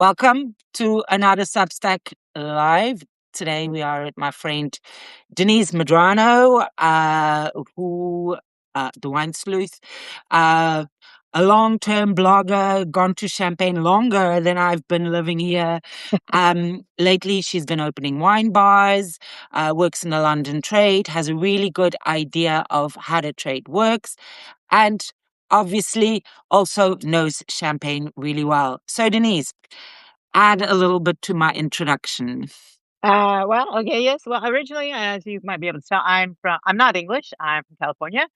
Welcome to another Substack Live. Today we are at my friend Denise Medrano, the wine sleuth, uh, a long-term blogger, gone to Champagne longer than I've been living here. Lately, she's been opening wine bars, works in the London trade, has a really good idea of how the trade works, and obviously also knows Champagne really well. So, Denise, add a little bit to my introduction. Yes. Well, originally, as you might be able to tell, I'm not English. I'm from California.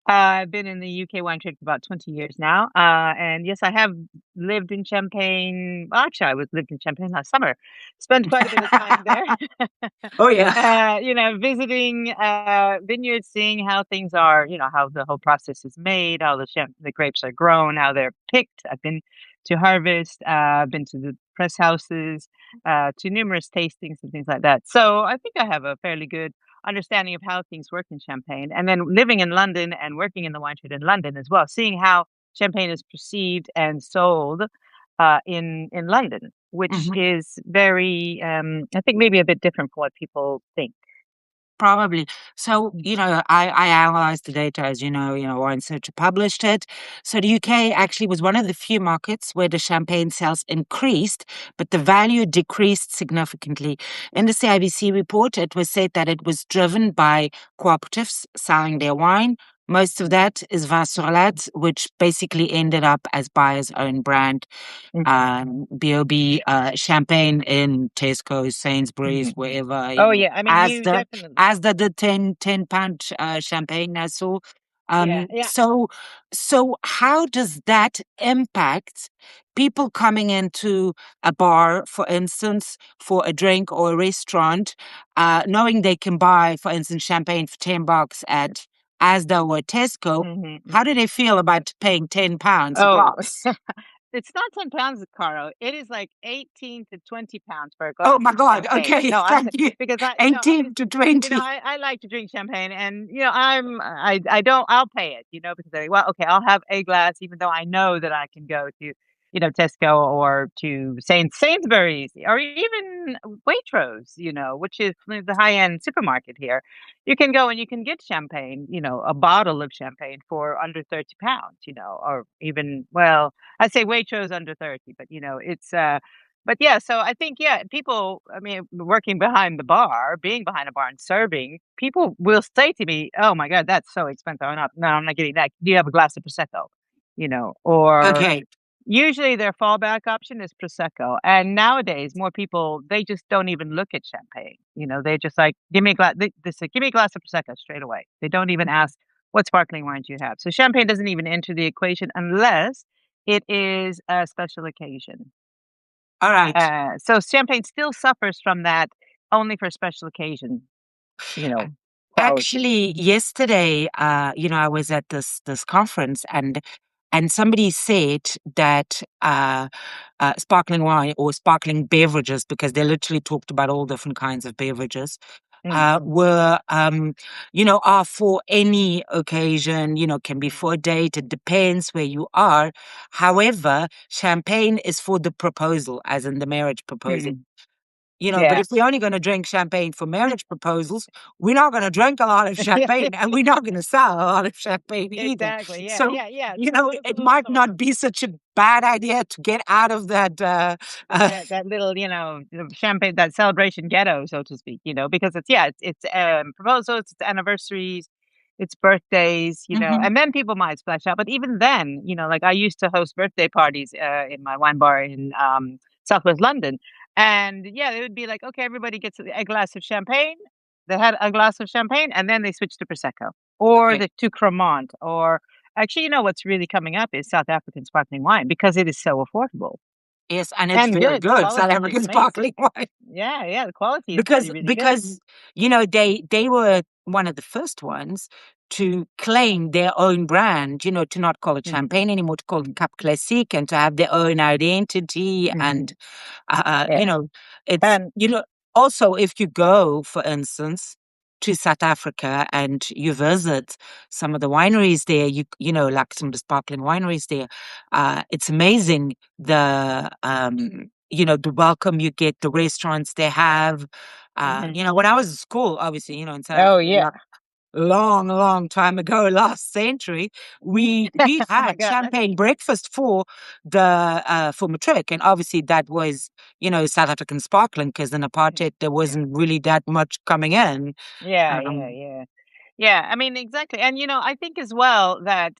I've been in the UK wine trade for about 20 years now. And yes, I have lived in Champagne. Well, actually, lived in Champagne last summer. Spent quite a bit of time there. Oh, yeah. Visiting vineyards, seeing how things are, how the whole process is made, how the grapes are grown, how they're picked. I've been to harvest, been to the press houses, to numerous tastings and things like that. So I think I have a fairly good understanding of how things work in Champagne. And then living in London and working in the wine trade in London as well, seeing how Champagne is perceived and sold in London, which Mhm. is very, I think maybe a bit different from what people think. Probably. So, I analyzed the data, as Wine Searcher published it. So the UK actually was one of the few markets where the champagne sales increased, but the value decreased significantly. In the CIBC report, it was said that it was driven by cooperatives selling their wine. Most of that is Vin sur Latte, which basically ended up as buyer's own brand. B.O.B. Champagne in Tesco, Sainsbury's, wherever, Oh yeah, I mean as you the definitely. as the 10 pound champagne I saw. Yeah, yeah. So how does that impact people coming into a bar, for instance, for a drink or a restaurant, knowing they can buy, for instance, champagne for $10 at Asda or Tesco? Hmm. How do they feel about paying £10 a Oh, glass? it's not 10 pounds, Caro. It is like 18 to 20 pounds for a Oh glass my of God. champagne. Okay. No, Thank you. because 18 to 20. I like to drink champagne, and I don't, I'll pay it, because well, okay, I'll have a glass, even though I know that I can go to, Tesco or to Sainsbury's or even Waitrose, which is the high end supermarket here. You can go and you can get champagne, a bottle of champagne for under 30 pounds, or even, well, I'd say Waitrose under 30, but but yeah, so I think, yeah, people, I mean, working behind the bar, being behind a bar and serving, people will say to me, "Oh my God, that's so expensive. I'm not getting that. Do you have a glass of Prosecco?" Or Okay. usually their fallback option is Prosecco. And nowadays, more people, they just don't even look at champagne. They just like, give me a glass, they say, give me a glass of Prosecco straight away. They don't even ask, what sparkling wine do you have? So champagne doesn't even enter the equation unless it is a special occasion. All right. So champagne still suffers from that only for special occasion, you know, quality. Actually, yesterday, I was at this conference, and somebody said that sparkling wine or sparkling beverages, because they literally talked about all different kinds of beverages, Mm, were are for any occasion. Can be mm, for a date. It depends where you are. However, champagne is for the proposal, as in the marriage proposal. mm. But Yeah. if we're only going to drink champagne for marriage proposals, we're not going to drink a lot of champagne, and we're not going to sell a lot of champagne either. Exactly. Yeah. So, Yeah. Yeah. it might not be such a bad idea to get out of that. That little, champagne, that celebration ghetto, so to speak, because it's proposals, it's anniversaries, it's birthdays, Mhm. and then people might splash out. But even then, like I used to host birthday parties in my wine bar in Southwest London. And yeah, they would be like, okay, everybody gets a glass of champagne. They had a glass of champagne and then they switched to Prosecco or Okay. to Cremant or actually, what's really coming up is South African sparkling wine because it is so affordable. Yes, and it's And very good. The good. South quality is African amazing. sparkling wine. Yeah, yeah, the quality is really, because really good. because they were one of the first ones to claim their own brand, to not call it Mhm, champagne anymore, to call it Cap Classique, and to have their own identity. And mhm. Yeah. it's And also, if you go, for instance, to South Africa and you visit some of the wineries there, like some of the sparkling wineries there, it's amazing the the welcome you get, the restaurants they have. Hmm. When I was in school, obviously, in South Oh Africa, yeah. long, long time ago, last century, we Oh my had God. champagne breakfast for matric, and obviously that was South African sparkling because in apartheid there Yeah. wasn't really that much coming in. Yeah, yeah, Um, yeah. Yeah, I mean, exactly. And, I think as well that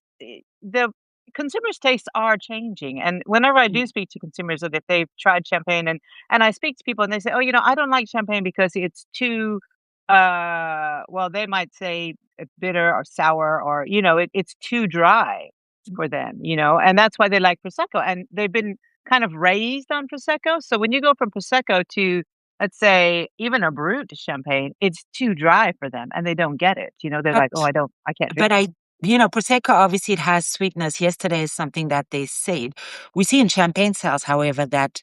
the consumers' tastes are changing. And whenever I do speak to consumers that if they've tried champagne and I speak to people and they say, "Oh, I don't like champagne because it's too well, they might say bitter or sour or, it's too dry for them, and that's why they like prosecco. And they've been kind of raised on prosecco. So when you go from prosecco to let's say even a brut champagne, it's too dry for them and they don't get it. They're but like, "Oh, I can't drink but this." Prosecco obviously it has sweetness. Yesterday is something that they said. We see in champagne sales, however, that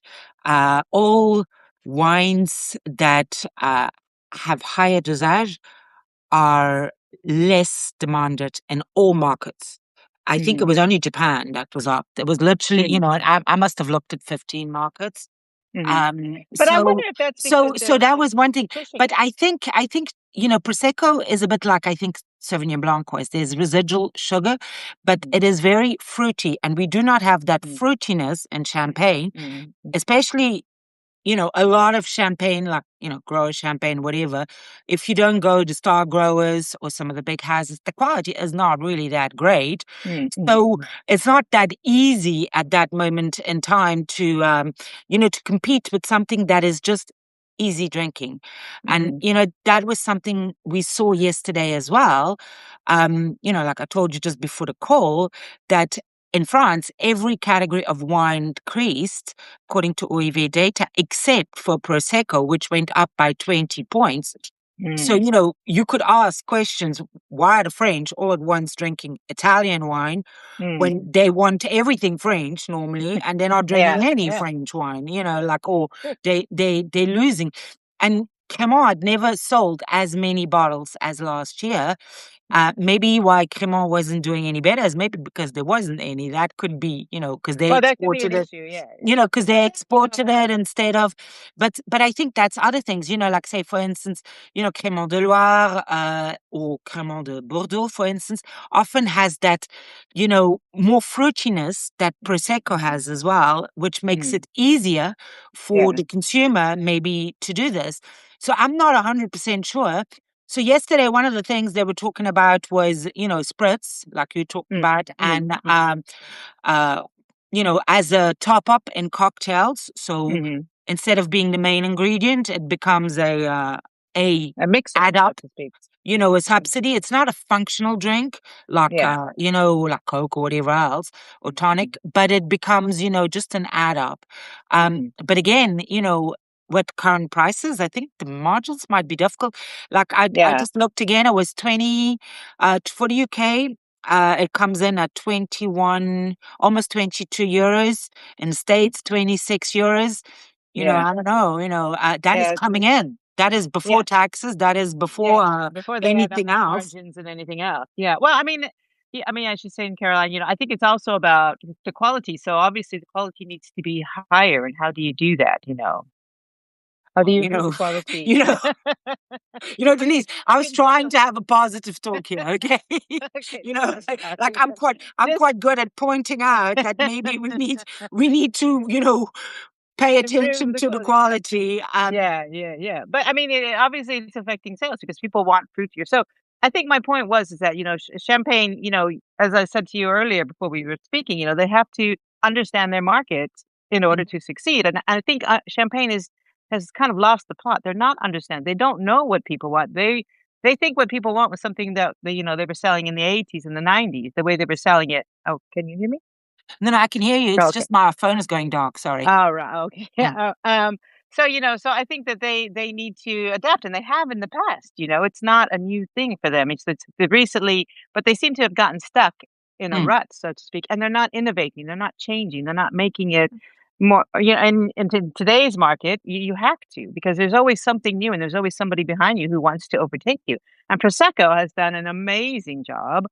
all wines that have higher dosage are less demanded in all markets. I think it Mhm, was only Japan that was up. It was literally, mhm, I must have looked at 15 markets. mhm. Um, But I so wonder if that's because so they're that was one thing. pushing But it. I think Prosecco is a bit like I think Sauvignon Blanc was. There's residual sugar, but Mhm, it is very fruity, and we do not have that mhm, fruitiness in champagne, mhm, especially a lot of champagne, like, grower champagne, whatever, if you don't go to Star Growers or some of the big houses, the quality is not really that great. mhm, mhm, So it's not that easy at that moment in time to compete with something that is just easy drinking. And, mhm, that was something we saw yesterday as well. Like I told you just before the call, that in France, every category of wine decreased according to OEV data, except for Prosecco, which went up by 20 points. So, mhm, you could ask questions. Why are the French all at once drinking Italian wine mhm. when they want everything French normally and they're not Yeah, drinking any yeah. French wine, like, or they're losing. And Cremant had never sold as many bottles as last year. Maybe why Cremant wasn't doing any better is maybe because there wasn't any. That could be, because they Well, that could be an exported it, issue. Yeah, because yeah. they exported it instead of, but I think that's other things, like say for instance, Cremant de Loire, or Cremant de Bordeaux, for instance, often has that, more fruitiness that Prosecco has as well, which makes Mm, it easier for yeah. the consumer maybe to do this. So I'm not 100% sure. So yesterday, one of the things they were talking about was, spritz, like you talked Mm, about, mm, and mm, uh, as a top up in cocktails. So mhm. instead of being the main ingredient, it becomes a A mixer, add so up, to speak. a Mm, subsidy. It's not a functional drink like yeah. like Coke or whatever else or Mhm, tonic, but it becomes just an add up. mhm. But again, with current prices, I think the margins might be difficult. Like I Yeah. just looked again, it was 20 for the UK. It comes in at 21, almost 22 euros. In the States, 26 euros. Yeah. I don't know, that is Yeah. coming in. That is before Yeah. taxes. That is Yeah, before before they add up anything the else. margins and anything else. Yeah. Well, I mean, yeah, I mean, I should say in Caroline, I think it's also about the quality. So obviously the quality needs to be higher. And how do you do that? How do Well, you improve the quality? you know, Denise, I was Can you trying tell? to have a positive talk here, okay? Okay, Like sorry. I'm Just quite good at pointing out that maybe we need to, pay improve attention the to the quality. quality. Yeah, yeah, yeah. But I mean, obviously it's affecting sales because people want fruitier. So I think my point was is that champagne. As I said to you earlier before we were speaking, they have to understand their market in order to succeed. And I think champagne has kind of lost the plot. They're not understand. They don't know what people want. They think what people want was something that they were selling in the 80s and the 90s. The way they were selling it. Oh, can you hear me? No, I can hear you. It's Okay. just my phone is going dark. Sorry. Oh, right, okay. Mm. Yeah, so, so I think that they need to adapt, and they have in the past, it's not a new thing for them. It's they recently but they seem to have gotten stuck in a Mm. rut, so to speak, and they're not innovating, they're not changing, they're not making it more and in today's market, you have to because there's always something new and there's always somebody behind you who wants to overtake you, and Prosecco has done an amazing job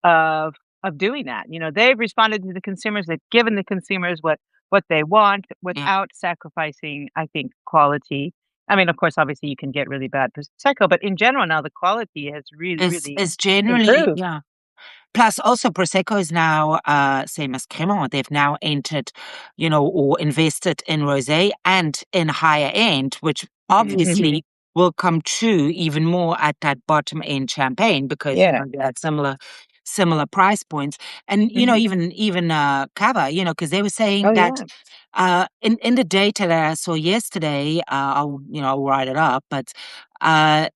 of doing that. They've responded to the consumers, they've given the consumers what what they want Yeah. without sacrificing, I think, quality. I mean, of course, obviously you can get really bad prosecco, but in general now the quality has really, really Is generally, improved. yeah. Plus, also Prosecco is now, same as Cremant, they've now entered, or invested in rosé and in higher end, which Hmm. obviously will come true even more at that bottom end champagne because, Yeah. they have similar price points. And, Hmm. even Cava, because they were saying Oh that yeah. in the data that I saw yesterday, I'll write it up, but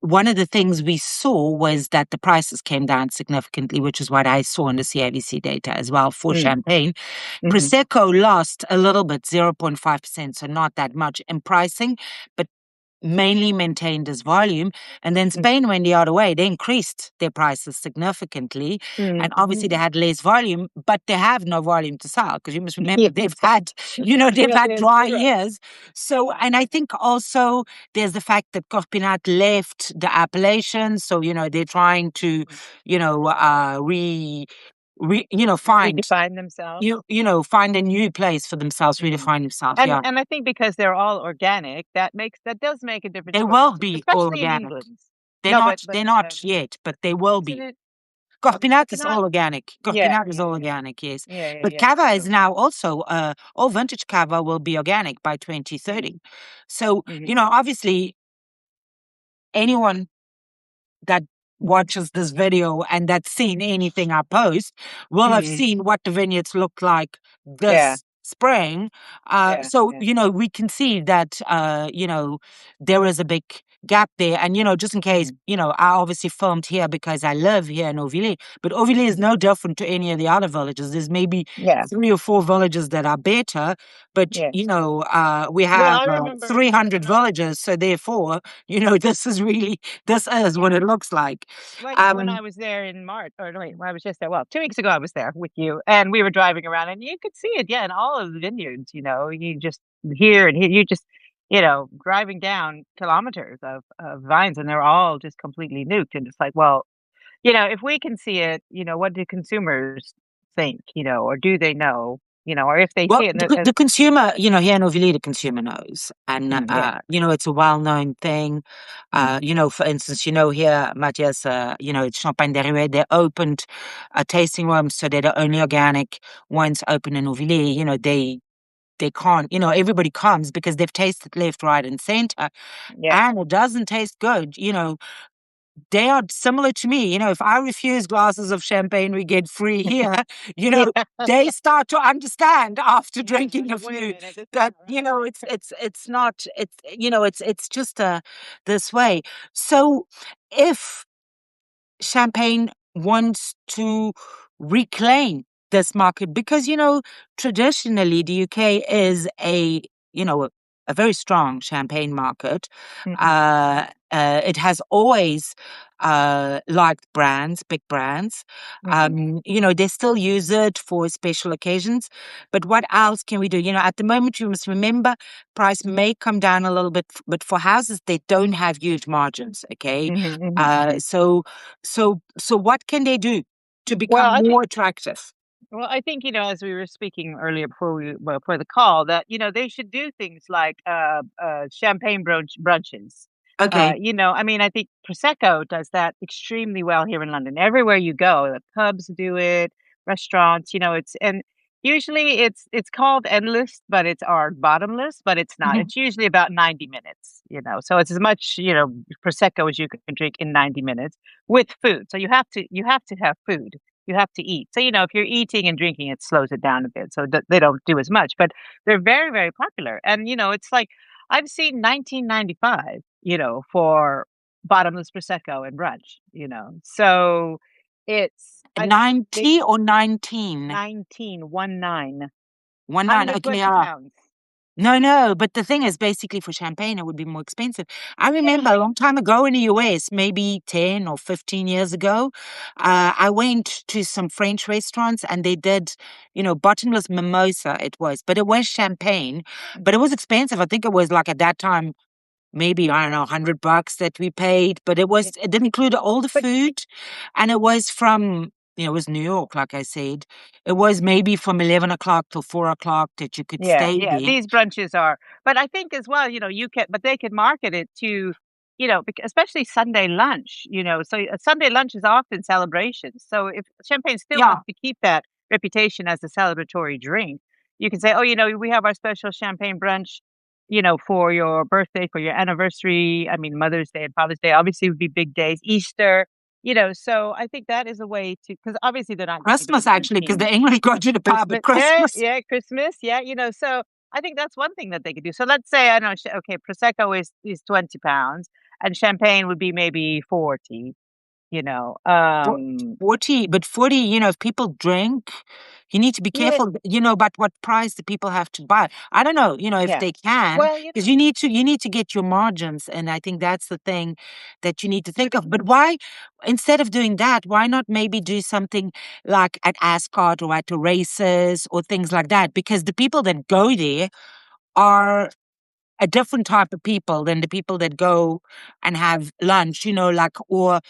one of the things we saw was that the prices came down significantly, which is what I saw in the CIVC data as well for Mm. champagne. Hmm. Prosecco lost a little bit, 0.5%, so not that much in pricing, but mainly maintained as volume. And then Spain went the other way. They increased their prices significantly. And obviously they Mm-hmm. had less volume, but they have no volume to sell because you must remember Yeah. they've had, they've Yeah, had there's dry zero. years. So, Yeah. and I think also there's the fact that Corpinat left the appellation. So, they're trying to, find, Redefine themselves. find a new place for themselves, Mm. redefine themselves. And Yeah. and I think because they're all organic, that does make a difference They for will be all especially in organic. England. They're No, not but they're not yet, but they will isn't be. it Corpinat is Coconut? all organic. Yeah, Corpinat is yeah, all yeah. organic, yes. Yeah, yeah, But yeah. Cava is So, now also all vintage Cava will be organic by mm, 2030. So, mhm, obviously anyone that watches this video and that's seen anything I post will have mhm. seen what the vineyards look like Yeah, this spring. yeah, So, yeah. we can see that, there is a big gap there. And, just in case, Mhm. I obviously filmed here because I live here in Ovile, but Ovile is no different to any of the other villages. There's maybe Yeah, 3 or 4 villages that are better, but, yeah. we Well, have I remember 300 when I villages. So therefore, this is yeah. what it looks like. Like when I Um, was there in March, or no, wait, when I was just there. Well, 2 weeks ago, I was there with you, and we were driving around, and you could see it. Yeah, in all of the vineyards, you just hear and hear, you just, driving down kilometers of vines, and they're all just completely nuked. And it's like, well, if we can see it, what do consumers think, or do they know, or if they well, see it, the consumer, here in Ovili, the consumer knows. And, yeah, it's a well-known thing. mm, For instance, here, Matthias, it's Champagne Derrière, they opened a tasting room, so they're the only organic ones open in Ovili. They can't, everybody comes because they've tasted left, right, and center, yeah, and it doesn't taste good. They are similar to me. If I refuse glasses of champagne we get free here, yeah, they start to understand after yeah. drinking Like, a wait a few minute, this is that, not right. it's not, it's just this way. So if Champagne wants to reclaim this market because traditionally the UK is a very strong champagne market. Hmm. It has always liked big brands. Hmm. They still use it for special occasions. But what else can we do? At the moment, you must remember price may come down a little bit, but for houses, they don't have huge margins. Okay. Hmm. Hmm. Uh, so so what can they do to Well, become I think more attractive? Well, I think, as we were speaking earlier before the call, that they should do things like champagne brunches. Okay. I mean, I think Prosecco does that extremely well here in London. Everywhere you go, the pubs do it, restaurants. And usually it's called endless, but it's or bottomless, but it's not. Mhm. It's usually about 90 minutes. So it's as much Prosecco as you can drink in 90 minutes with food. So you have to have food, you have to eat. So, if you're eating and drinking, it slows it down a bit. So they don't do as much, but they're very, very popular. And, it's like I've seen 1995, for bottomless Prosecco and brunch. So I they 90 or 19? 1919, 19. Okay, 120 yeah. pounds. No, no, but the thing is, basically for champagne, it would be more expensive. I remember a Yeah. long time ago in the US, maybe 10 or 15 years ago, I went to some French restaurants and they did, bottomless mimosa it was, but it was champagne, but it was expensive. I think it was like at that time, maybe, I don't know, $100 that we paid, but It, it didn't include all the but food. And it was from it was New York, like I said. It was maybe from 11 o'clock till 4 o'clock that you could Yeah, stay yeah, there. these brunches are, but I think as well, you can, but they could market it to, especially Sunday lunch, so a Sunday lunch is often celebrations. So if champagne still Yeah, wants to keep that reputation as a celebratory drink, you can say, oh, we have our special champagne brunch, for your birthday, for your anniversary. I mean, Mother's Day and Father's Day obviously would be big days, Easter, so I think that is a way to, because obviously they're not going to be Christmas actually, because drinking the English go to the pub at Christmas, yeah, Christmas. yeah, Christmas, yeah, so I think that's one thing that they could do. So let's say, I know, okay, prosecco is 20 pounds, and champagne would be maybe 40. You know, For um, 40, but 40, if people drink, you need to be yeah, careful, about what price the people have to buy. I don't know, if yeah. they can, Well, because you need to get your margins, and I think that's the thing that you need to think of. But why, instead of doing that, why not maybe do something like at Ascot or at the races or things like that? Because the people that go there are a different type of people than the people that go and have lunch, like, or,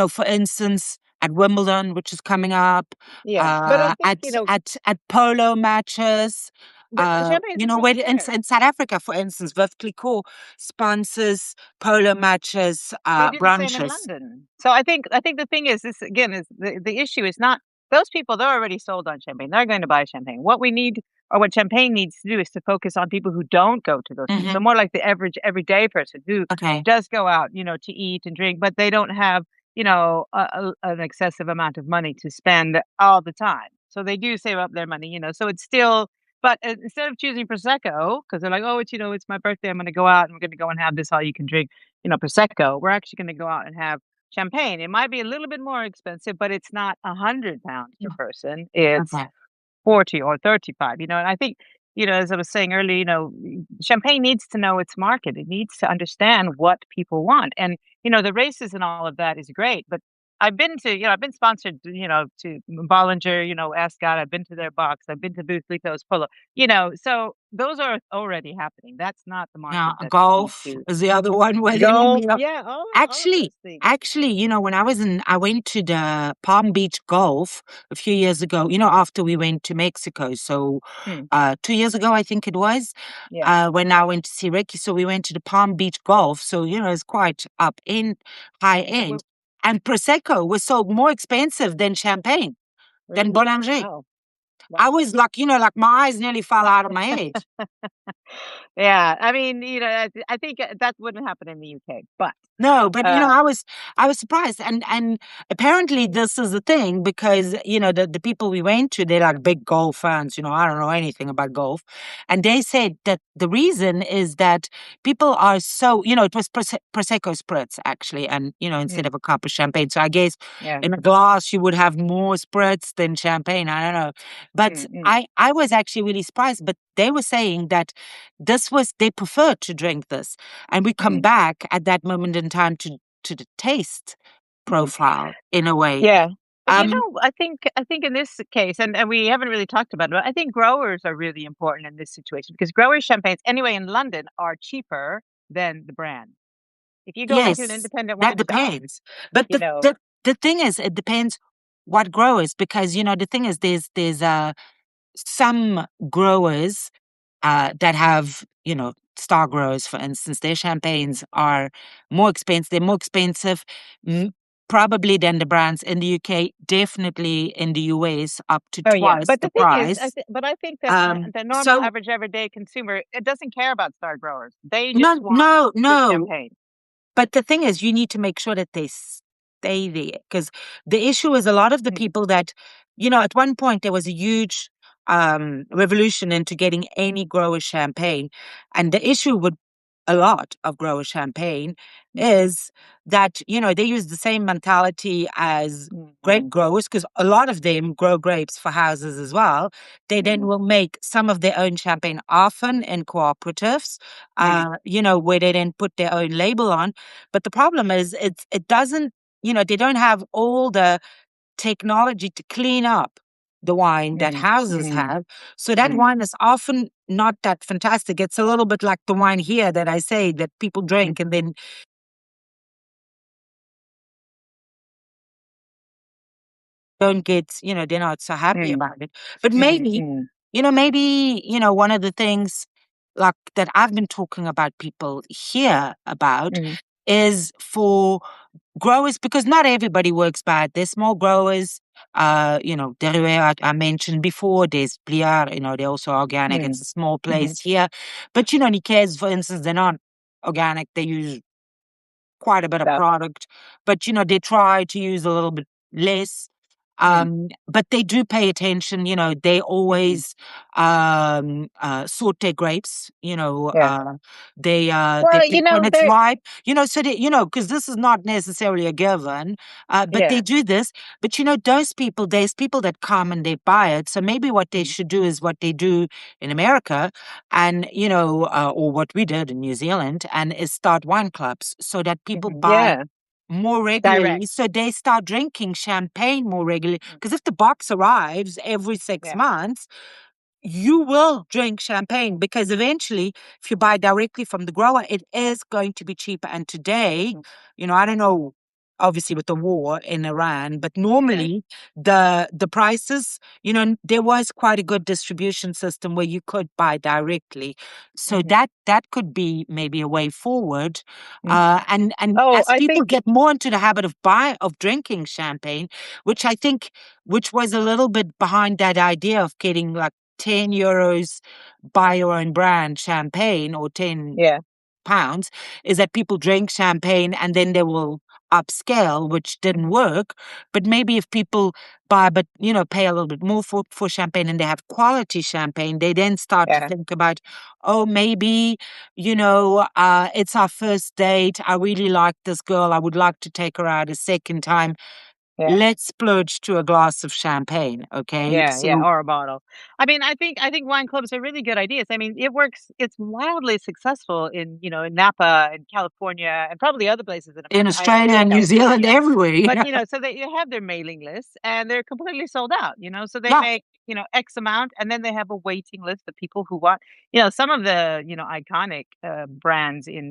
for instance, at Wimbledon, which is coming up, yeah, but I think at polo matches, but champagne is where important there. in South Africa, for instance, Veuve Clicquot sponsors polo matches, They do the same in brunches. London. So I think the thing is, this again is the issue is not those people, they're already sold on champagne. They're going to buy champagne. What we need, or what champagne needs to do, is to focus on people who don't go to those things. So Hmm. more like the average everyday person who Okay. does go out, to eat and drink, but they don't have, an excessive amount of money to spend all the time. So they do save up their money, so it's still, but instead of choosing prosecco because they're like, oh, it's my birthday, I'm going to go out and we're going to go and have this all you can drink, prosecco. We're actually going to go out and have champagne. It might be a little bit more expensive, but it's not 100 pounds per person. It's Okay. 40 or 35, and I think, as I was saying earlier, champagne needs to know its market. It needs to understand what people want. And, the races and all of that is great, but I've been sponsored, to Bollinger, Ascot. I've been to their box. I've been to Booth Lico's Polo, so those are already happening. That's not the Yeah, market that we need golf to is the other one where they golf. normally. Yeah, all of Actually, those things. actually, when I went to the Palm Beach Golf a few years ago, after we went to Mexico. So, Hmm, 2 years ago, I think it was, yeah. when I went to see Ricky. So we went to the Palm Beach Golf. So, it's quite up in high Well, end. And Prosecco was sold more expensive than champagne, than really? Bollinger. Wow. Wow. I was like, like my eyes nearly fell out of my head. Yeah, I mean, I think that wouldn't happen in the UK, but No, but uh, I was surprised, and apparently this is the thing because the people we went to, they're like big golf fans. I don't know anything about golf, and they said that the reason is that people are so, it was prosecco spritz actually, and instead mm, of a cup of champagne. So I guess yeah, in a glass you would have more spritz than champagne. I don't know, but mm, I was actually really surprised. But they were saying that they preferred to drink this, and we come mm, back at that moment in time to the taste mm. profile in a way. Yeah. But Um, I think in this case, and we haven't really talked about it, but I think growers are really important in this situation because grower champagnes, anyway, in London are cheaper than the brand. If you go into an yes, independent that wine shop, depends. But you the know, the the thing is, it depends what growers, because the thing is, there's some growers that have, star growers, for instance, their champagnes are more expensive. They're more expensive, mm, probably than the brands in the UK, definitely in the US, up to oh yeah. twice But the the thing is, price. I think that the normal So average everyday consumer, it doesn't care about star growers. They just no, want no, good no. champagne. But the thing is, you need to make sure that they stay there, because the issue is a lot of the Mm, people that, at one point there was a huge revolution into getting any grower champagne. And the issue with a lot of grower champagne is that, they use the same mentality as grape mhm, growers, because a lot of them grow grapes for houses as well. They then mhm, will make some of their own champagne, often in cooperatives, mm, where they then put their own label on. But the problem is, it doesn't, they don't have all the technology to clean up the wine that mm, houses mm, have. So that mm, wine is often not that fantastic. It's a little bit like the wine here that I say that people mm. drink, and then don't get, they're not so happy Mm, about it. But mm, maybe, mm, one of the things like that I've been talking about people here about mm, is for growers, because not everybody works bad. There's small growers, Derue I mentioned before, there's Bliar, they're also organic. It's mm, a small mhm. place here. But, Nikes, for instance, they're not organic. They use quite a bit of Stuff. product, but they try to use a little bit less. Mm, But they do pay attention. They mhm. always sort their grapes. Yeah. They Well, pick when it's ripe. So they, because this is not necessarily a given, but yeah. they do this. But those people, there's people that come and they buy it. So maybe what they Mm, should do is what they do in America, and or what we did in New Zealand, and is start wine clubs so that people mhm. buy Yeah. more Direct. regularly, so they start drinking champagne more regularly. Mm, Because if the box arrives every six yeah. months, you will drink champagne, because eventually, if you buy directly from the grower, it is going to be cheaper. And today, Mm, I don't know, obviously with the war in Iran, but yeah. normally the prices, there was quite a good distribution system where you could buy directly. So Mhm, that could be maybe a way forward. mhm. And Oh, as I people think get more into the habit of drinking champagne, which I think, which was a little bit behind that idea of getting like 10 euros, buy your own brand champagne, or 10 yeah. pounds, is that people drink champagne and then they will upscale, which didn't Mhm, work. But maybe if people buy, but pay a little bit more for champagne, and they have quality champagne, they then start to yeah. think about, oh, maybe, it's our first date. I really like this girl. I would like to take her out a second time. Yeah. Let's splurge to a glass of champagne. Okay. Yeah, yeah, So or a bottle. I mean, I think wine clubs are really good ideas. I mean, it works. It's wildly successful in in Napa and California and probably other places in in America. I haven't Australia been to and New Zealand, California, everywhere, but so they have their mailing lists and they're completely sold out. So they Yeah. make X amount and then they have a waiting list of people who want. Some of the iconic brands in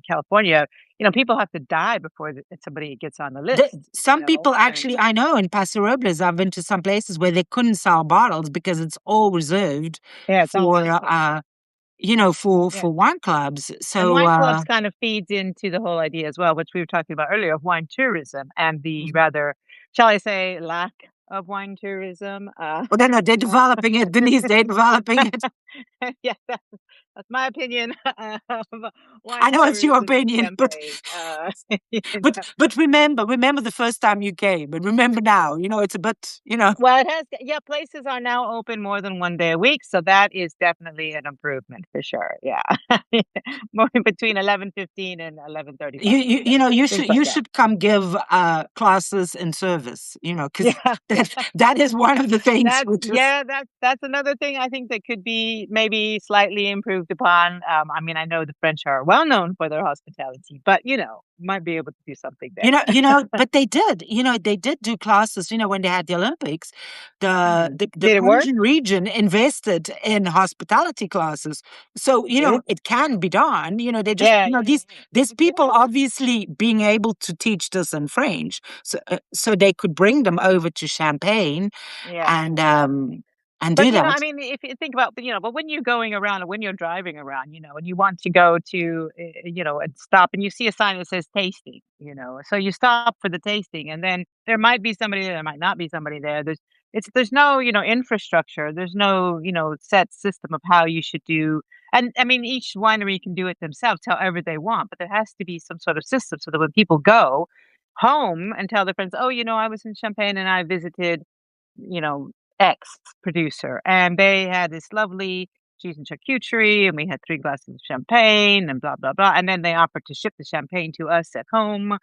California. People have to die before somebody gets on the list. Some people And actually, I know in Paso Robles, I've been to some places where they couldn't sell bottles because it's all reserved yeah, it's all for, wine clubs. for Yeah. wine clubs. And So, wine clubs kind of feeds into the whole idea as well, which we were talking about earlier of wine tourism and the mhm. rather, shall I say, lack of wine tourism. Well, no, no, they're Uh, developing it, Denise. They're developing it. yeah, that's my opinion of I wine know it's your tourism in opinion, but Champagne. but but remember the first time you came, and remember now. It's a bit, Well, it has, yeah, places are now open more than 1 day a week, so that is definitely an improvement for sure. Yeah, more in between 11:15 and 11:35. Things like you that. should come give classes in service. Because Yeah. that is one of the things which is That's another thing I think that could be maybe slightly improved upon. I mean, I know the French are well known for their hospitality, but might be able to do something there. But they did do classes, when they had the Olympics, the Did it work? Parisian region invested in hospitality classes. So, Good. it can be done. They just, Yeah, yeah, yeah. these Yeah. people obviously being able to teach this in French. So they could bring them over to Champagne Yeah, and, but, do that. I mean, if you think about, but when you're going around or when you're driving around, and you want to go to, and stop and you see a sign that says tasting, so you stop for the tasting and then there might be somebody there, there might not be somebody there. There's no, infrastructure. There's no, set system of how you should do. And I mean, each winery can do it themselves however they want, but there has to be some sort of system so that when people go home and tell their friends, oh, I was in Champagne and I visited you know, X producer, and they had this lovely cheese and charcuterie, and we had 3 glasses of champagne and blah, blah, blah, and then they offered to ship the champagne to us at home.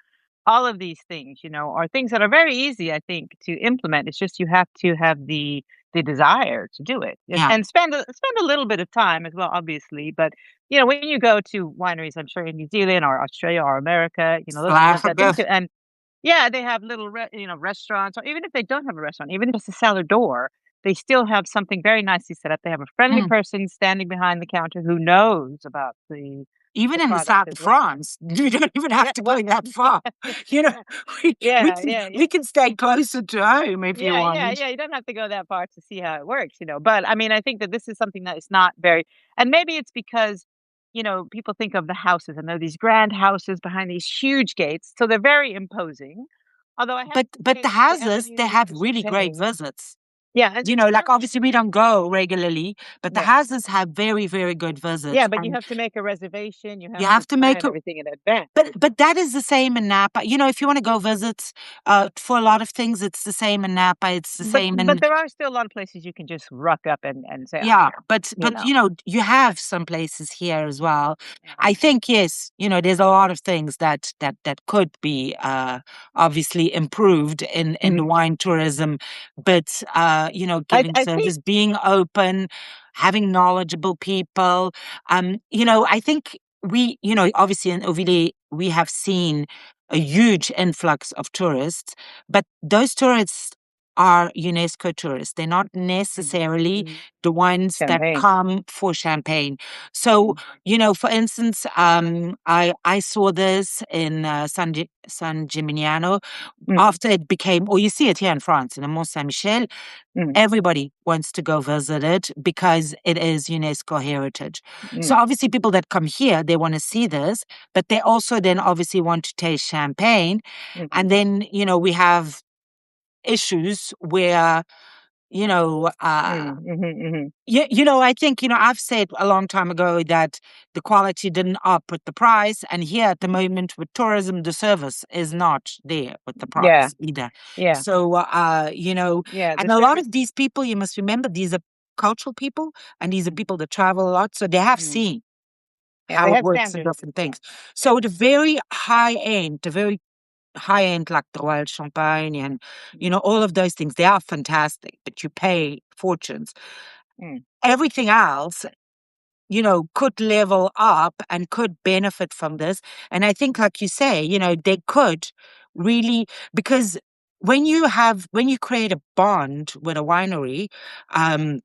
All of these things, are things that are very easy, I think, to implement. It's just you have to have the desire to do it Yeah. and spend a little bit of time as well, obviously. But when you go to wineries, I'm sure in New Zealand or Australia or America, those South that thing Africa. too. And yeah, they have little restaurants, or even if they don't have a restaurant, even if it's a cellar door, they still have something very nicely set up. They have a friendly Mm. person standing behind the counter who knows about Even the in the product south as of well. France, you don't even have Yeah, to well, go that far. You know, yeah, we yeah, can yeah, yeah. we can stay closer to home if you Yeah, yeah, want. yeah, you don't have to go that far to see how it works, but, I mean, I think that this is something that is not very and maybe it's because, people think of the houses, and they're these grand houses behind these huge gates, so they're very imposing, although I have to But say the that the houses, Avenue they have de really great Champagne. visits. Yeah, and You know, like some obviously we don't go regularly, but the yeah. houses have very, very good Yeah, visits. but you And have to make a reservation, you you have to have to make plan a everything in advance. but that is the same in Napa. You know, if you want to go visit for a lot of things, it's the same in Napa. It's the But same but in there are still a lot of places you can just ruck up and say, "I'm yeah, here," you but know? you know, you have some places here as well. I Mhm, think yes, you know, there's a lot of things that could be obviously improved in the mhm. wine tourism, but you know, I giving I think service, being open, having knowledgeable people. You know, I think we, you know, obviously in Ovile we have seen a huge influx of tourists, but those tourists are UNESCO tourists. They're not mhm, necessarily mhm. the ones that Champagne. come for champagne. So, Mhm, you know, for instance, I saw this in San Gimignano mm, after it became, or you see it here in France, in the Mont Saint Michel. mm, Everybody wants to go visit it because it is UNESCO heritage. mm, So obviously, people that come here, they want to see this, but they also then obviously want to taste champagne. mhm, And then, you know, we have issues where you know, mm, mhm, mhm. you know, I think, you know, I've said a long time ago that the quality didn't up with the price. And here at the moment with tourism, the service is not there with the Yeah, price either. yeah, So, you know, yeah, the and a lot service of these people, you must remember, these are cultural people and these are mm, people that travel a lot. So they have mm. seen Yeah, how they it have works in standards. different Yeah. things. So the very high end like the Royal Champagne and, Mm, you know, all of those things, they are fantastic, but you pay fortunes. mm, Everything else, you know, could level up and could benefit from this. And I think, like you say, you know, they could really, because when you create a bond with a winery, um,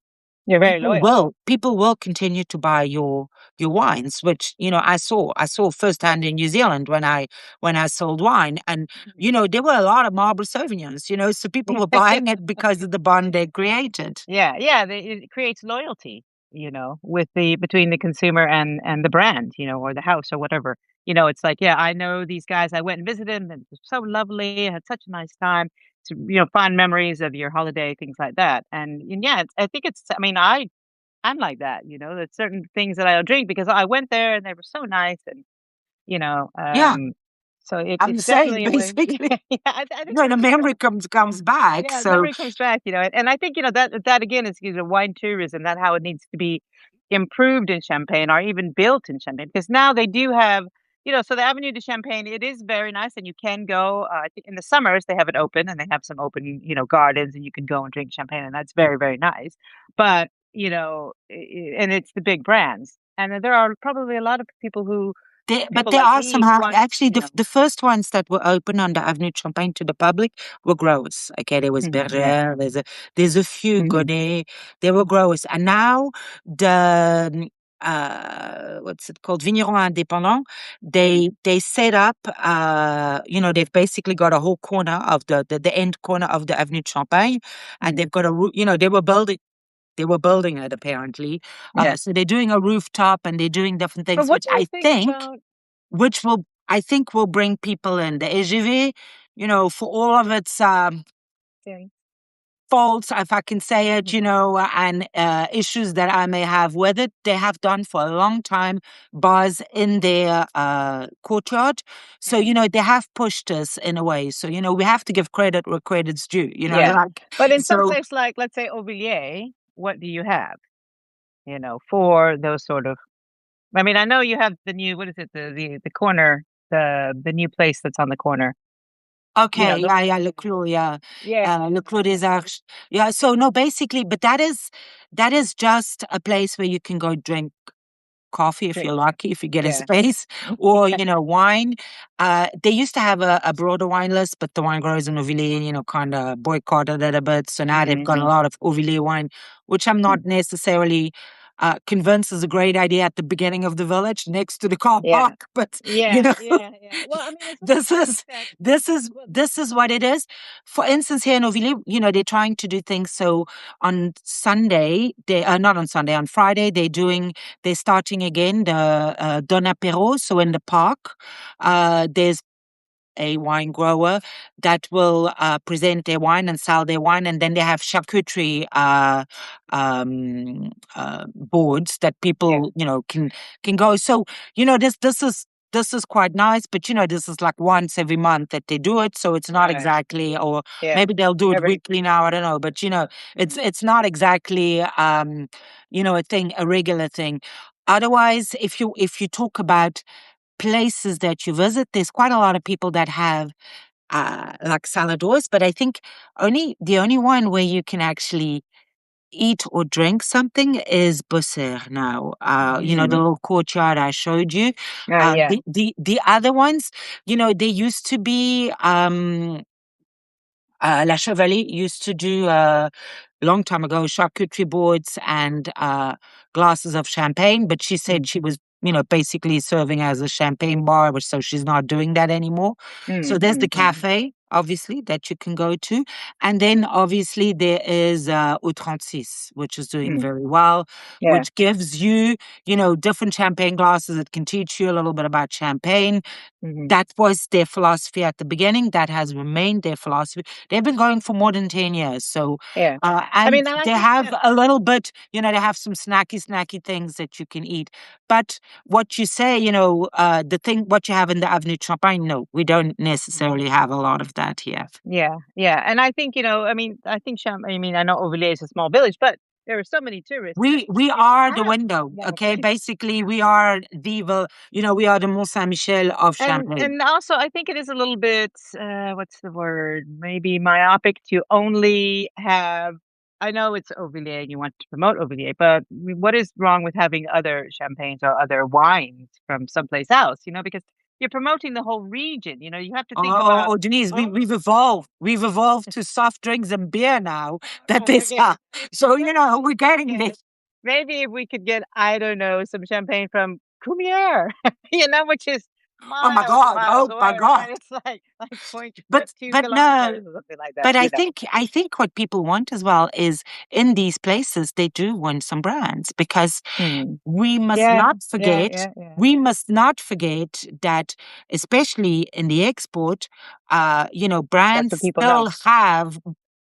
you're very loyal. people will continue to buy your wines, which, you know, I saw firsthand in New Zealand when I sold wine. And, Mhm. you know, there were a lot of Marlborough Sauvignons, you know, so people were buying it because of the bond they created. Yeah, yeah, it creates loyalty, with the between the consumer and the brand, or the house or whatever. It's like, yeah, I know these guys. I went and visited them, and it was so lovely. I had such a nice time. To, fond memories of your holiday, things like that. And yeah, I think it's. I mean, I'm like that. There's certain things that I'll drink because I went there and they were so nice, and you know, Yeah, um, so I'm the it's same, definitely a way. basically. Yeah, I think No, the memory comes back. yeah, So memory comes back, and I think, that again is, wine tourism, that how it needs to be improved in Champagne or even built in Champagne, because now they do have, so the Avenue de Champagne, it is very nice and you can go, I think in the summers they have it open and they have some open, gardens and you can go and drink champagne and that's very, very nice. But, and it's the big brands. And then there are probably a lot of But people there like are me some who want, actually the first ones that were open on the Avenue de Champagne to the public were growers. Okay, there was mhm, yeah. Berger, there's a few Mhm, Godet, they were growers. And now the what's it called? Vigneron Indépendant, mhm, they set up you know, they've basically got a whole corner of the end corner of the Avenue de Champagne, and mm, they've got you know, they were building it apparently. yeah. So they're doing a rooftop and they're doing different But things, what which do you think about which will I think will bring people in. The AGV, you know, for all of its things? faults, if I can say it, you Mhm, know, and issues that I may have with it, they have done for a long time bars in their courtyard. So, mhm. you know, they have pushed us in a way. So, you know, we have to give credit where credit's due, you know, Yeah. like, But in some so, place like, let's say, Auvilliers, what do you have, for those sort of I mean, I know you have the new what is it? The corner, the new place that's on the corner. okay, The yeah, yeah, Le Clos, yeah. yeah. Le Clos des Arches. Yeah, so no, basically, but that is just a place where you can go drink coffee if Drink. you're lucky, if you get a Yeah. space, or, wine. They used to have a broader wine list, but the wine growers in Ouvilier, kind of boycotted it a bit. So now they've Hmm. got a lot of Ouvilier wine, which I'm not necessarily convinced is a great idea at the beginning of the village next to the car Yeah. park. But, you Yeah. know, Yeah. Yeah. Well, I mean, it's one of this the things is that, well, this is what it is. For instance, here in Ovile, they're trying to do things. So on Sunday, they not on Sunday, on Friday, they're starting again the Don Apéro. So in the park, there's a wine grower that will present their wine and sell their wine, and then they have charcuterie boards that yeah. people can go. So this is quite nice, but this is like once every month that they do it, so it's not Right. exactly, or Yeah. maybe they'll do it Every. weekly now. I don't know, but it's Mhm. it's not exactly a regular thing. Otherwise, if you talk about places that you visit, there's quite a lot of people that have like saladors, but I think the only one where you can actually eat or drink something is Busser now. The Mm. little courtyard I showed you. Yeah. The other ones, they used to be La Chevalier used to do long time ago charcuterie boards and glasses of champagne, but she said Mm. she was, basically serving as a champagne bar, so she's not doing that anymore. So Mm. there's the cafe, obviously, that you can go to. And then obviously there is Au 36, which is doing Mm. very well, Yeah. which gives you, different champagne glasses. It can teach you a little bit about champagne. Hmm. That was their philosophy at the beginning. That has remained their philosophy. They've been going for more than 10 years. So, Yeah. I and mean, and I they think have that. a little bit, they have some snacky things that you can eat. But what you say, what you have in the Avenue de Champagne, no, we don't necessarily have a lot of that here. Yeah, yeah, and I think, I mean, I think I mean, I know Auvilliers is a small village, but there are so many tourists that We it are the has window, that okay? place. Basically, we are we are the Mont Saint Michel of Champagne. And also I think it is a little bit, what's the word? Maybe myopic to only have. I know it's Auvilliers and you want to promote Auvilliers, but what is wrong with having other champagnes or other wines from someplace else? Because you're promoting the whole region. You have to Oh, think oh, about oh, Denise, all. we've evolved. We've evolved to soft drinks and beer now that Oh, they okay. sell. So, Maybe we're if we could getting get this. maybe if we could get, I don't know, some champagne from Cumier, which is Oh my miles and God. miles Oh my away, God. right? It's like point two But no, kilometers or something like that, but I think what people want as well is in these places, they do want some brands because Mm. we must Yeah, not yeah, forget, yeah, yeah. we must not forget that, especially in the export, That's brands what people still know. have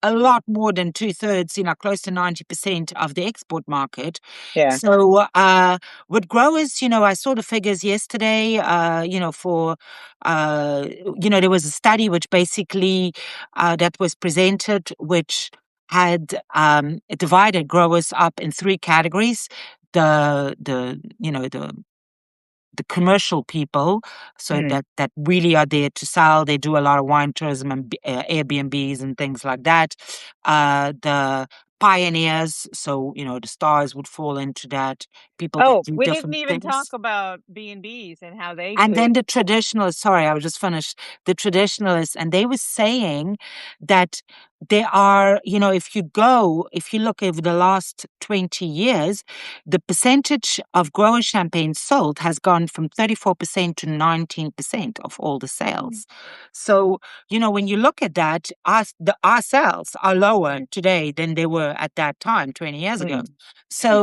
a lot more than two-thirds, close to 90% of the export market. Yeah. So, with growers, I saw the figures yesterday, for, uh, there was a study which basically, that was presented, which had divided growers up in three categories. The commercial people, so Mm. that really are there to sell. They do a lot of wine tourism and Airbnbs and things like that. The pioneers, so the stars would fall into that. People that Oh, do we didn't different even talk things. about B&Bs and how they And then could. the traditionalists, sorry, I was just finished. The traditionalists, and they were saying that they are, if you look over the last 20 years, the percentage of grower champagne sold has gone from 34% to 19% of all the Mm. sales. So, when you look at that, our sales are lower today than they were at that time, 20 years ago. Mm. So,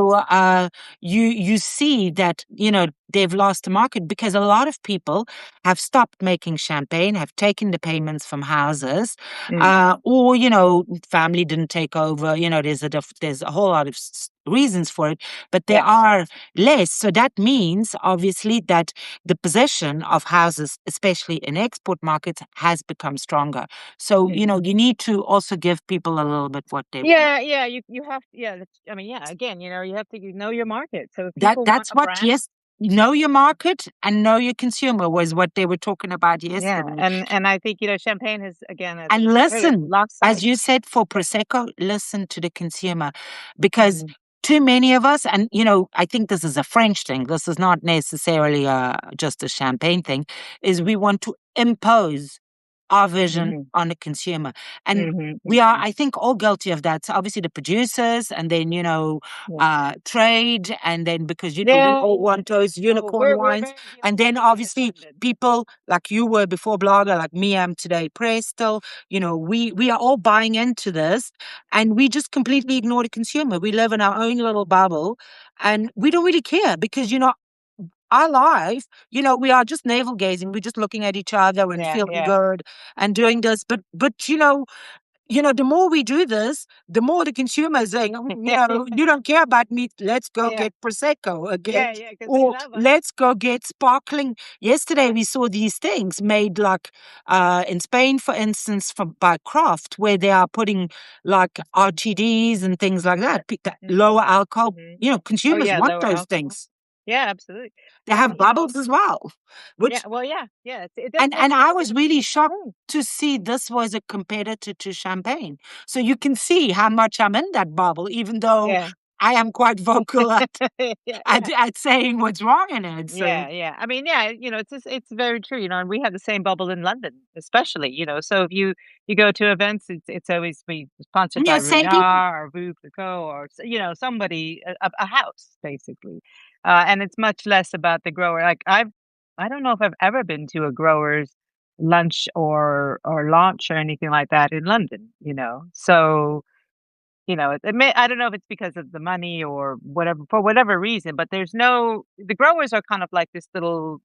you see that, they've lost the market because a lot of people have stopped making champagne, have taken the payments from houses, Mm. or family didn't take over. There's a whole lot of reasons for it, but there Yeah. are less. So that means obviously that the position of houses, especially in export markets, has become stronger. So Mm. you need to also give people a little bit what they want. Yeah, yeah, you have, yeah, I mean, yeah, again, you have to know your market. So if That people want that's a what brand. yes. Know your market and know your consumer was what they were talking about Yeah, yesterday. and I think, champagne has, again, has And really listen, lost as sight. you said, for Yeah. Prosecco, listen to the consumer because Mhm. too many of us, and I think this is a French thing. This is not necessarily just a champagne thing. Is we want to impose our vision Mhm. on the consumer, and Mhm. we are, Mhm. I think, all guilty of that. So obviously the producers, and then Yeah. trade, and then because we Yeah, all yeah. want those Oh, unicorn we're wines, very and then guilty in obviously London. people like you were before blogger, like me am today, press still. We are all buying into this, and we just completely ignore the consumer. We live in our own little bubble, and we don't really care because our life, we are just navel gazing. We're just looking at each other and Yeah, feeling yeah. good and doing this. But the more we do this, the more the consumer is saying, Yeah, you don't care about me. Let's go yeah. get Prosecco again. Yeah, yeah, 'cause they Or love us. let's go get sparkling. Yesterday we saw these things made like in Spain, for instance, by Kraft, where they are putting like RTDs and things like that, Mhm. lower alcohol. Mhm. Oh, Consumers yeah, want lower those alcohol. things. Yeah, absolutely. They And, have bubbles as well, yeah, which well, yeah, yeah, and I was really it's shocked true. to see this was a competitor to champagne. So you can see how much I'm in that bubble, even though Yeah. I am quite vocal at Yeah, at, yeah. at saying what's wrong in it. So, Yeah, yeah. I mean, yeah, it's very true, and we have the same bubble in London, especially, so if you go to events, it's always be sponsored by yeah, same people. Ruinart or Veuve Clicquot or somebody, a house basically. And it's much less about the grower. Like I don't know if I've ever been to a grower's lunch or launch or anything like that in London. So I don't know if it's because of the money or whatever, for whatever reason, but the growers are kind of like this subculture,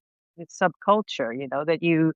that you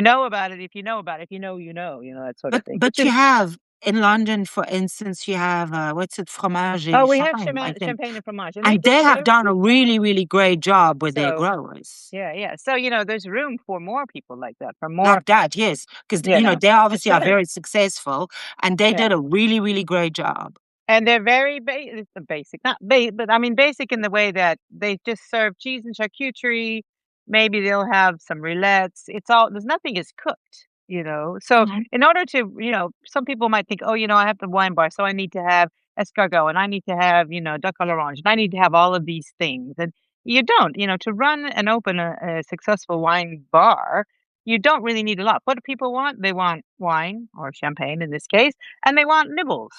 know about it if you know about it. If that sort of thing. But you have in London, for instance, you have what's it, fromage Oh, et we have champagne, I think, champagne and fromage, and they and do they it have very done a really, really great job with their so. growers. Yeah, yeah. So there's room for more people like that, for more, Like that, yes, because they for obviously are sure. very successful, and they Yeah. did a really, really great job. And they're very it's a basic, not but I mean basic in the way that they just serve cheese and charcuterie. Maybe they'll have some roulettes. There's nothing is cooked. So Mhm. in order to, some people might think, oh, I have the wine bar, so I need to have escargot and I need to have, duck à l'orange and I need to have all of these things. And you don't, to run and open a successful wine bar, you don't really need a lot. What do people want? They want wine or champagne in this case, and they want nibbles.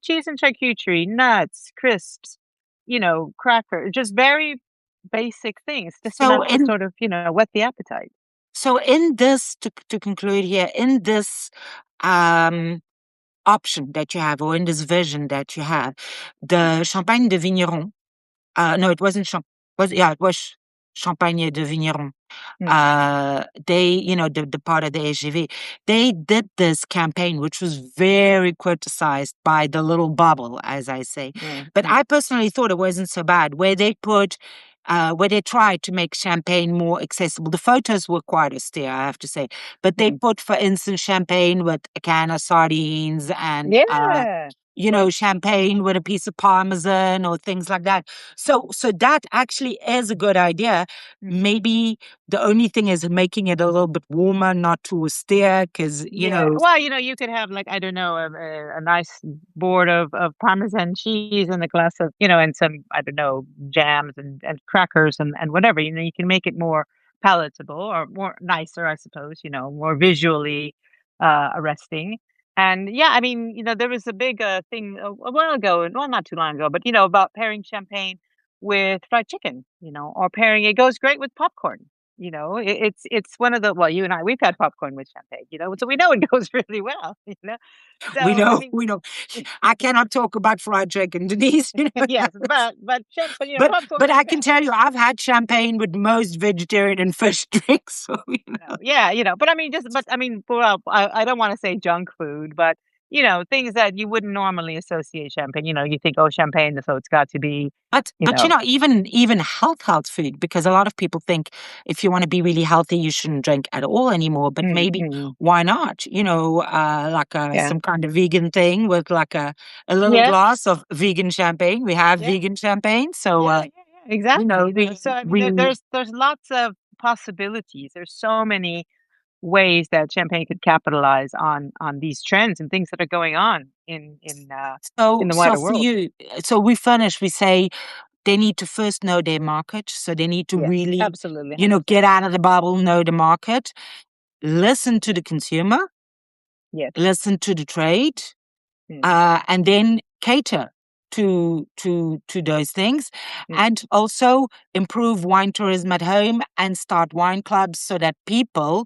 Cheese and charcuterie, nuts, crisps, cracker, just very basic things, just So enough to in sort of, whet the appetite. this, to conclude here, in this um option that you have, or in this vision that you have, the Champagne de Vigneron. No, it wasn't it was Champagne de Vigneron. Mm, They, the part of the SGV, they did this campaign, which was very criticized by the little bubble, as I say. mm, But mm, I personally thought it wasn't so bad, where they tried to make champagne more accessible. The photos were quite austere, I have to say. But they mm. put, for instance, champagne with a can of sardines and Yeah. champagne with a piece of parmesan or things like that. So that actually is a good idea. Mhm. Maybe the only thing is making it a little bit warmer, not too austere, because Yeah. Well, you could have, like, I don't know, a nice board of Parmesan cheese and a glass of, and some, I don't know, jams and crackers and whatever. You can make it more palatable or more nicer, I suppose, more visually arresting. And yeah, I mean, there was a big thing a while ago, well, not too long ago, but about pairing champagne with fried chicken, or pairing it goes great with popcorn. It's one of the, well, you and I, we've had popcorn with champagne, so we know it goes really well, you know? So, we I know, mean, we know. I cannot talk about fried chicken, Denise. yes, But popcorn I and can tell you, I've had champagne with most vegetarian and fish drinks. So yeah, but I mean, well, I don't wanna say junk food, but, things that you wouldn't normally associate champagne. You think, "Oh, champagne, so it's got to be," you But know even health food, because a lot of people think if you want to be really healthy, you shouldn't drink at all anymore. But Mm, maybe mm, why not? Like yeah. some kind of vegan thing with like a little Yeah, glass of vegan champagne. We have yeah. vegan champagne, so Yeah, yeah, yeah, exactly. we So I mean, we there's lots of possibilities. There's so many ways that Champagne could capitalize on these trends and things that are going on in the So wider for world. you, so we finish, we say they need to first know their market. So they need to Yes, really, absolutely, 100%. get out of the bubble, know the market, listen to the consumer, Yes. listen to the trade, Mm, and then cater to those things, mm, and also improve wine tourism at home and start wine clubs so that people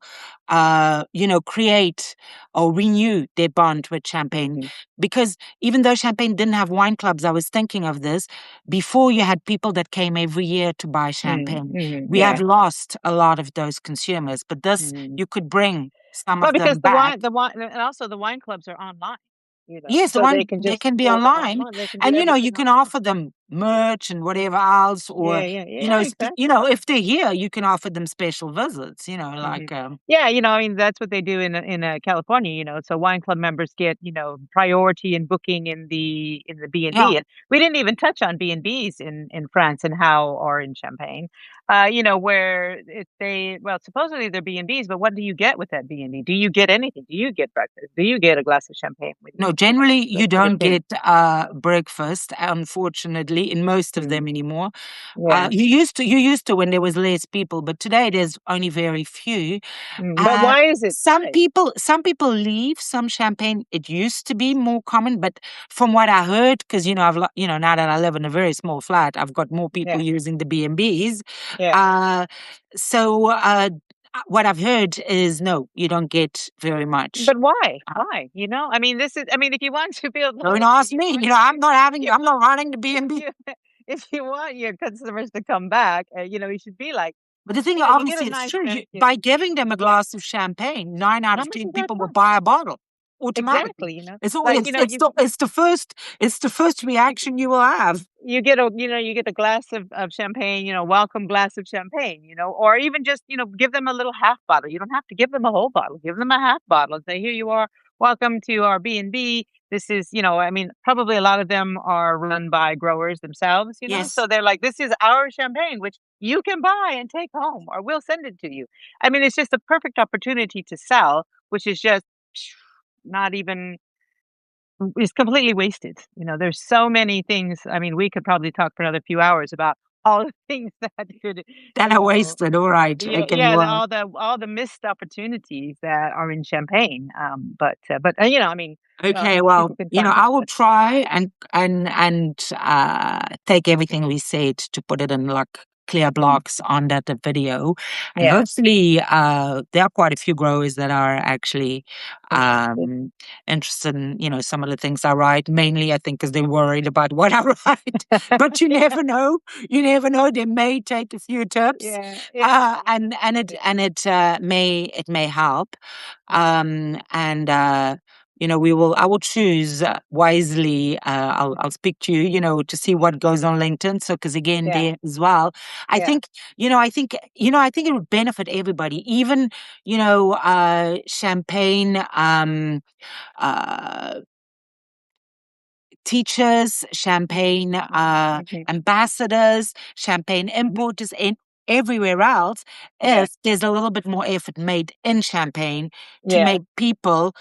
create or renew their bond with champagne. mhm, Because even though champagne didn't have wine clubs, I was thinking of this, before you had people that came every year to buy champagne. We have yeah. lost a lot of those consumers, but this, Mhm. you could bring some Well, of because them back. the wine and also the wine clubs are online, Yes, the so they one can they just can be order online, online, they can do and you everything can online. offer them merch and whatever else, or Yeah, yeah, yeah, exactly. if they're here, you can offer them special visits. Mhm. Like Yeah, I mean, that's what they do California, so wine club members get, priority in booking in the B&B, yeah, and we didn't even touch on B&Bs in France and how or in Champagne, where if they well, supposedly they're B&Bs, but what do you get with that B&B? Do you get anything? Do you get breakfast? Do you get a glass of champagne when no, you generally go you to the don't king? get breakfast, unfortunately, in most of Mm, them anymore. yeah. You used to when there was less people, but today there's only very few. But Uh, why is it? Why? some people leave some champagne. It used to be more common, but from what I heard, because now that I live in a very small flat, I've got more people Yeah, using the B&Bs. yeah. Uh, so what I've heard is no, you don't get very much. But why? Uh, Why? I mean, if you want to build don't loyalty, ask me. you I'm not running the if B&B. you if you want your customers to come back, you should be like, But the thing, you get a obviously, it's nice true. basket. By giving them a Yeah. glass of champagne, 9 out How of much 10 does that people will cost? buy a bottle automatically. Exactly. It's all, Like, it's the first reaction you will have. you get a glass of champagne, welcome glass of champagne, or even just, give them a little half bottle. You don't have to give them a whole bottle. Give them a half bottle and say, here you are. Welcome to our B&B. This is, I mean, probably a lot of them are run by growers themselves, Yes, so they're like, this is our champagne, which you can buy and take home, or we'll send it to you. I mean, it's just a perfect opportunity to sell, which is just not even is completely wasted. There's so many things. I mean, we could probably talk for another few hours about all the things that could, then you I know, wasted. All right. yeah, Okay, yeah, well, all the missed opportunities that are in Champagne. But I mean, well, okay, people well, can find I it. will But try and take everything we said to put it in like clear mm, blocks on that video, and yeah, hopefully, there are quite a few growers that are actually interested. interested in some of the things I write. Mainly, I think, because they're worried about what I write. But you Yeah, never know. You never know. They may take a few tips, yeah, yeah, and it may help. And I will choose wisely. I'll speak to you, to see what goes on LinkedIn. So, because again, yeah, there as well, I yeah. think, I think it would benefit everybody, even, champagne, uh, teachers, champagne Mhm. ambassadors, champagne importers, and everywhere else, Yeah, if there's a little bit more effort made in champagne to yeah, make people,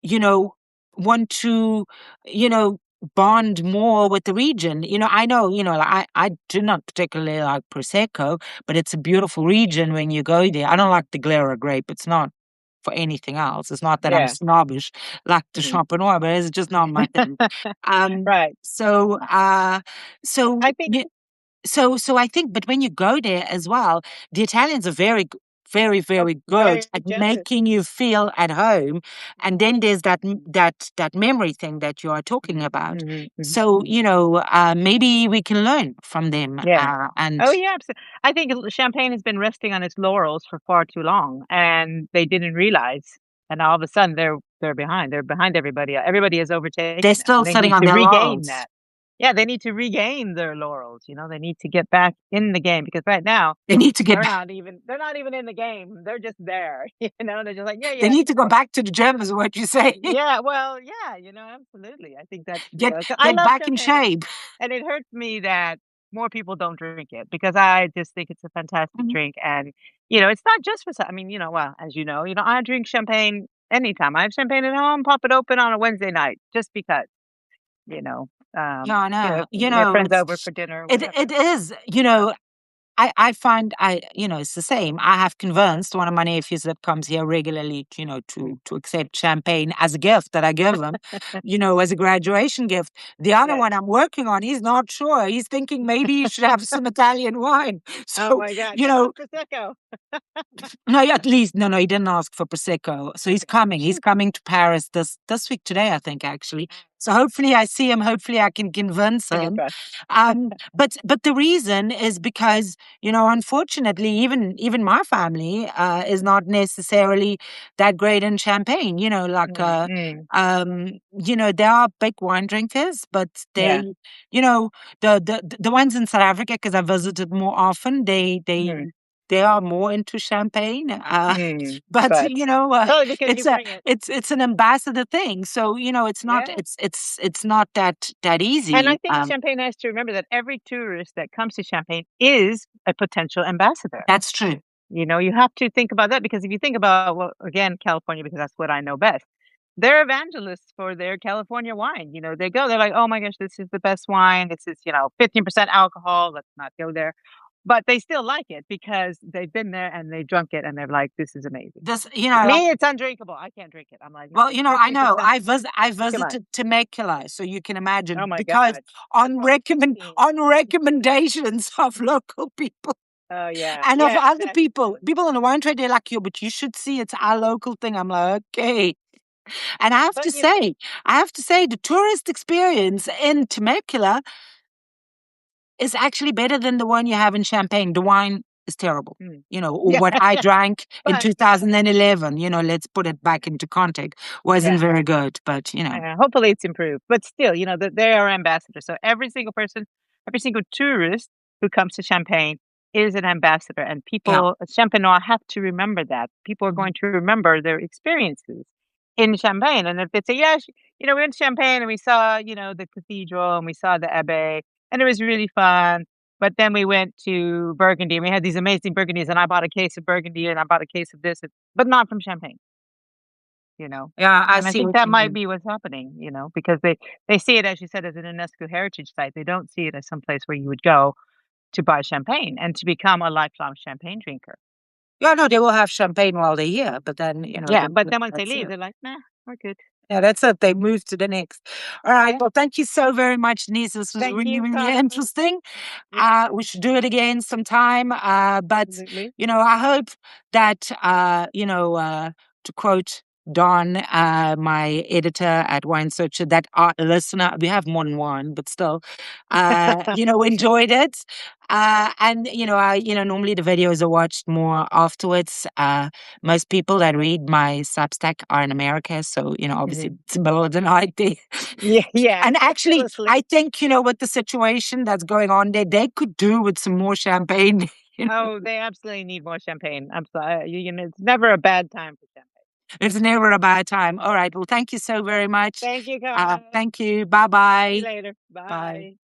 you know, want to, you know, bond more with the region. I know, like, I do not particularly like Prosecco, but it's a beautiful region when you go there. I don't like the Glera grape. It's not for anything else. It's not that I'm yeah. snobbish like the Mhm. Champenois, but it's just not my thing. Um, Right. so, uh, so, I think. y- so I think, but when you go there as well, the Italians are very, Oh, very good very at generous. making you feel at home. And then there's that memory thing that you are talking Mhm, about. mhm, mhm, So, mhm. maybe we can learn from them. Yeah. And Oh, yeah, I think Champagne has been resting on its laurels for far too long, and they didn't realize, and all of a sudden they're behind. They're behind everybody. Everybody has they're overtaken them, still and they sitting need on to their regain laurels. that. Yeah, they need to regain their laurels. They need to get back in the game because right now They need to get they're not even in the game. They're just there. They're just like, yeah, they yeah. need to go back to the gym, is what you say. Yeah, well, yeah, absolutely. I think that's, get 'cause I get love back in champagne, shape. and it hurts me that, more people don't drink it because I just think it's a fantastic Mhm. drink. And, it's not just for, I mean, well, as I drink champagne anytime. I have champagne at home, pop it open on a Wednesday night just because, you know, Yeah, I know. if we have friends over It's for dinner or it whatever. is, I find it's the same. I have convinced one of my nephews that comes here regularly, Mm. to accept champagne as a gift that I give him, as a graduation gift. The other Yes. one I'm working on, he's not sure. He's thinking maybe he should have some Italian wine. Oh So, my God. you Get some know, prosecco. no, at least no, he didn't ask for prosecco. So he's Okay. coming. He's Phew. coming to Paris this week today, I think, actually. So hopefully I see him. Hopefully I can convince Fingers him. crossed. But the reason is because unfortunately, even my family is not necessarily that great in champagne. Like Mm, mm, they are big wine drinkers, but yeah. you know, the ones in South Africa, because I visited more often, Mm, they are more into champagne. mm. But But probably because you bring it. it's an ambassador thing. So it's not Yeah. it's not that And I easy. think Champagne has to remember that every tourist that comes to Champagne is a potential ambassador. That's true. You have to think about that because if you think about, well, again, California, because that's what I know best. They're evangelists for their California wine. They go, they're like, oh my gosh, this is the best wine. This is, 15% alcohol. Let's not go there. But they still like it because they've been there and they drunk it and they're like, this is amazing. This, Me, it's undrinkable. I can't drink it. I'm like, well, I know 15%. I Come on. visited Temecula, so you can Oh imagine, my because God. That's what I'm saying. on recommendations of local people Oh yeah. and of Yeah, other exactly. people in the wine trade, they're like, "You, but you should see it's our local thing." I'm like, okay. And But I have to say, the tourist experience in Temecula is actually better than the one you have in Champagne. The wine is terrible. mm. Or Yeah, what I yeah. drank in But 2011, let's put it back into context, wasn't yeah. very good. But, Hopefully it's improved, but still, that they are ambassadors. So every single person, every single tourist who comes to Champagne is an ambassador, and yeah. people, Champenois, have to remember that. People are Mhm. going to remember their experiences in Champagne, and if they say, "Yeah, we went to Champagne and we saw, the cathedral and we saw the Abbey, and it was really fun." But then we went to Burgundy and we had these amazing Burgundies, and I bought a case of Burgundy and I bought a case of this, but not from Champagne. You know? Yeah, I And I see think what that you might mean. be what's happening, because they see it, as you said, as an UNESCO heritage site. They don't see it as some place where you would go to buy champagne and to become a lifelong champagne drinker. Yeah, no, they will have champagne while they're here, but then, Yeah, but then once they that's leave, it. they're like, "Nah, we're good." Yeah, that's it. They move to the next. All right. Yeah. Well, thank you so very much, Denise. This was Thank really, you for really having me. interesting. Yeah, We should do it again sometime. But absolutely. I hope that to quote Don, my editor at Wine Searcher, that our listener, we have more than one, but still, enjoyed it. And normally the videos are watched more afterwards. Most people that read my Substack are in America, so obviously Mhm. it's the middle of the night there. Yeah, yeah. And They're still actually, asleep. I think with the situation that's going on there, they could do with some more champagne. Oh, they absolutely need more champagne. I'm sorry. It's never a bad time for champagne. It's never a bad time. All right. Well, thank you so very much. Thank you, Carla. Thank you. Bye See you bye. later. Bye. Bye.